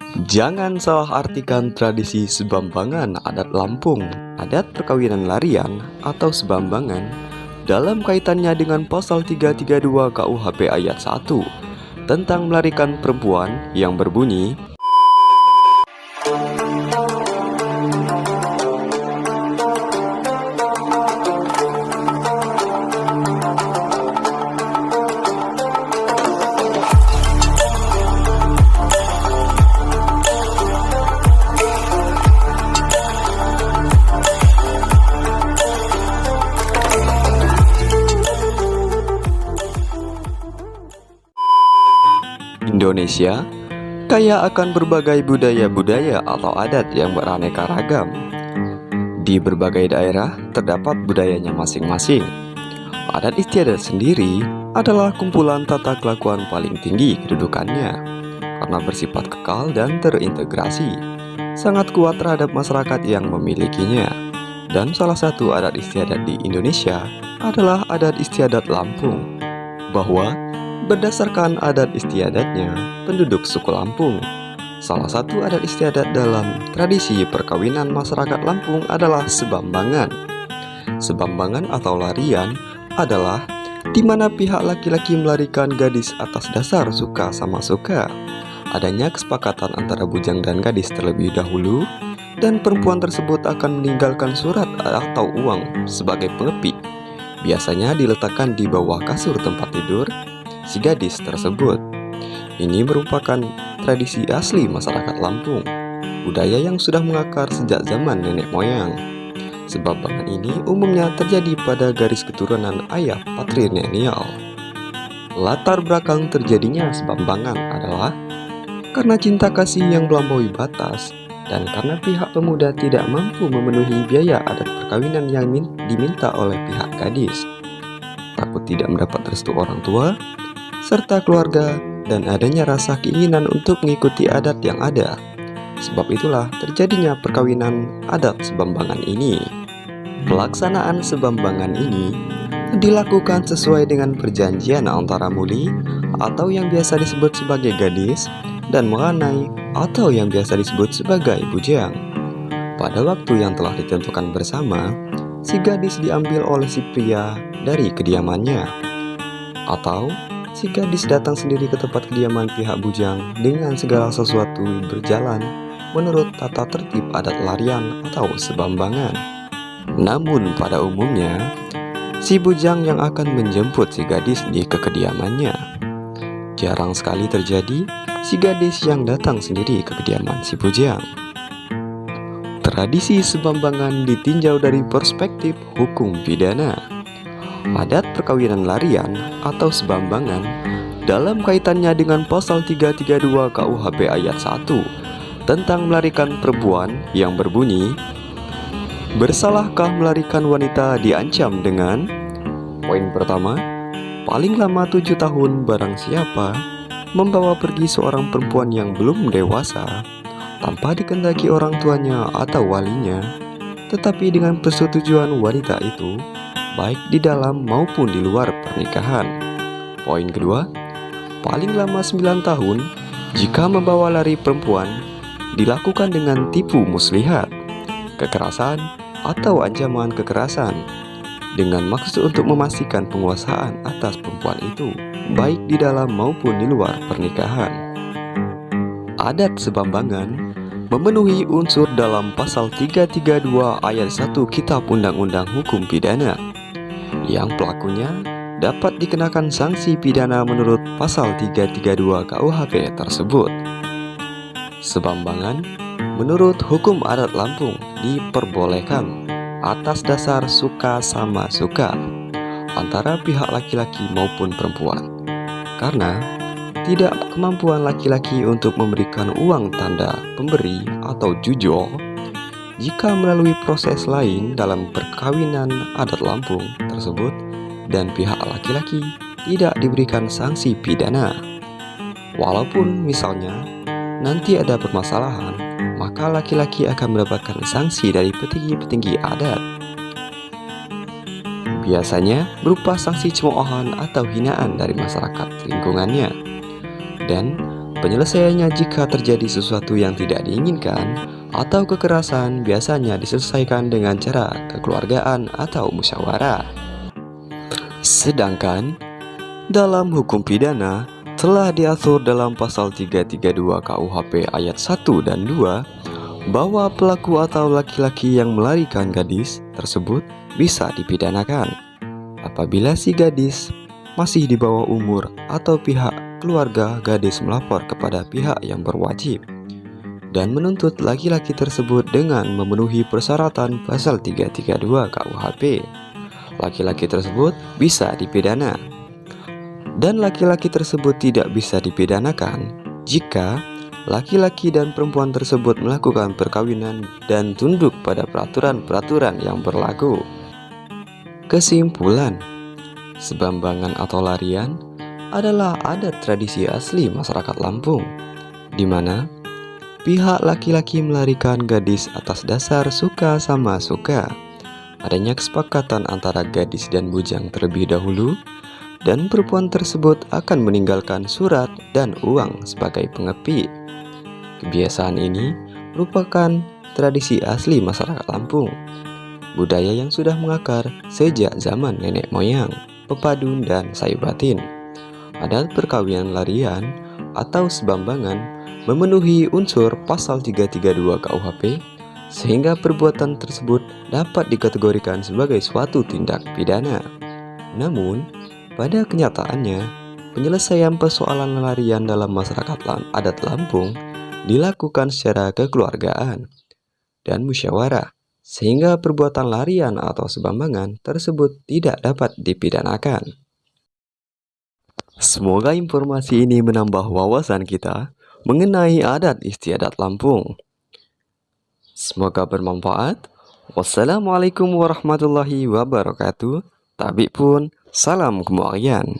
Jangan salah artikan tradisi Sebambangan adat Lampung, adat perkawinan larian atau Sebambangan dalam kaitannya dengan pasal 332 KUHP ayat 1 tentang melarikan perempuan yang berbunyi Indonesia kaya akan berbagai budaya-budaya atau adat yang beraneka ragam. Di berbagai daerah terdapat budayanya masing-masing. Adat istiadat sendiri adalah kumpulan tata kelakuan paling tinggi kedudukannya karena bersifat kekal dan terintegrasi, sangat kuat terhadap masyarakat yang memilikinya. Dan salah satu adat istiadat di Indonesia adalah adat istiadat Lampung, bahwa berdasarkan adat istiadatnya, penduduk suku Lampung, salah satu adat istiadat dalam tradisi perkawinan masyarakat Lampung adalah Sebambangan. Sebambangan atau larian adalah di mana pihak laki-laki melarikan gadis atas dasar suka sama suka. Adanya kesepakatan antara bujang dan gadis terlebih dahulu, dan perempuan tersebut akan meninggalkan surat atau uang sebagai pengepi. Biasanya diletakkan di bawah kasur tempat tidur si gadis tersebut. Ini merupakan tradisi asli masyarakat Lampung, budaya yang sudah mengakar sejak zaman nenek moyang. Sebambangan ini umumnya terjadi pada garis keturunan ayah patrilineal. Latar belakang terjadinya Sebambangan adalah karena cinta kasih yang melampaui batas, dan karena pihak pemuda tidak mampu memenuhi biaya adat perkawinan yang diminta oleh pihak gadis, takut tidak mendapat restu orang tua serta keluarga, dan adanya rasa keinginan untuk mengikuti adat yang ada. Sebab itulah terjadinya perkawinan adat Sebambangan ini. Pelaksanaan Sebambangan ini dilakukan sesuai dengan perjanjian antara muli atau yang biasa disebut sebagai gadis dan meranai atau yang biasa disebut sebagai bujang. Pada waktu yang telah ditentukan bersama, si gadis diambil oleh si pria dari kediamannya, atau si gadis datang sendiri ke tempat kediaman pihak bujang dengan segala sesuatu berjalan menurut tata tertib adat larian atau Sebambangan. Namun pada umumnya, si bujang yang akan menjemput si gadis di kediamannya. Jarang sekali terjadi si gadis yang datang sendiri ke kediaman si bujang. Tradisi Sebambangan ditinjau dari perspektif hukum pidana. Adat perkawinan larian atau Sebambangan dalam kaitannya dengan pasal 332 KUHP ayat 1 tentang melarikan perempuan yang berbunyi, bersalahkah melarikan wanita diancam dengan poin pertama, paling lama 7 tahun barang siapa membawa pergi seorang perempuan yang belum dewasa tanpa dikehendaki orang tuanya atau walinya, tetapi dengan persetujuan wanita itu, baik di dalam maupun di luar pernikahan. Poin kedua, paling lama 9 tahun jika membawa lari perempuan dilakukan dengan tipu muslihat, kekerasan atau ancaman kekerasan dengan maksud untuk memastikan penguasaan atas perempuan itu, baik di dalam maupun di luar pernikahan. Adat Sebambangan memenuhi unsur dalam pasal 332 ayat 1 Kitab Undang-Undang Hukum Pidana, yang pelakunya dapat dikenakan sanksi pidana menurut pasal 332 KUHP tersebut. Sebambangan menurut hukum adat Lampung diperbolehkan atas dasar suka sama suka antara pihak laki-laki maupun perempuan, karena tidak kemampuan laki-laki untuk memberikan uang tanda pemberi atau jujol jika melalui proses lain dalam perkawinan adat Lampung tersebut, dan pihak laki-laki tidak diberikan sanksi pidana. Walaupun misalnya nanti ada permasalahan, maka laki-laki akan mendapatkan sanksi dari petinggi-petinggi adat. Biasanya berupa sanksi cemoohan atau hinaan dari masyarakat lingkungannya. Dan Penyelesaiannya jika terjadi sesuatu yang tidak diinginkan atau kekerasan biasanya diselesaikan dengan cara kekeluargaan atau musyawarah. Sedangkan dalam hukum pidana telah diatur dalam pasal 332 KUHP ayat 1 dan 2 bahwa pelaku atau laki-laki yang melarikan gadis tersebut bisa dipidanakan apabila si gadis masih di bawah umur atau pihak keluarga gadis melapor kepada pihak yang berwajib dan menuntut laki-laki tersebut dengan memenuhi persyaratan pasal 332 KUHP. Laki-laki tersebut bisa dipidana. Dan laki-laki tersebut tidak bisa dipidanakan jika laki-laki dan perempuan tersebut melakukan perkawinan dan tunduk pada peraturan-peraturan yang berlaku. Kesimpulan, sebambangan atau larian adalah adat tradisi asli masyarakat Lampung, di mana pihak laki-laki melarikan gadis atas dasar suka sama suka. Adanya kesepakatan antara gadis dan bujang terlebih dahulu, dan perempuan tersebut akan meninggalkan surat dan uang sebagai pengepi. Kebiasaan ini merupakan tradisi asli masyarakat Lampung, budaya yang sudah mengakar sejak zaman nenek moyang, pepadun, dan sayubatin. Adat perkawinan larian atau sebambangan memenuhi unsur pasal 332 KUHP, sehingga perbuatan tersebut dapat dikategorikan sebagai suatu tindak pidana. Namun, pada kenyataannya, penyelesaian persoalan larian dalam masyarakat adat Lampung dilakukan secara kekeluargaan dan musyawarah, sehingga perbuatan larian atau sebambangan tersebut tidak dapat dipidanakan. Semoga informasi ini menambah wawasan kita mengenai adat istiadat Lampung. Semoga bermanfaat. Wassalamualaikum warahmatullahi wabarakatuh. Tabik pun, salam kemuliaan.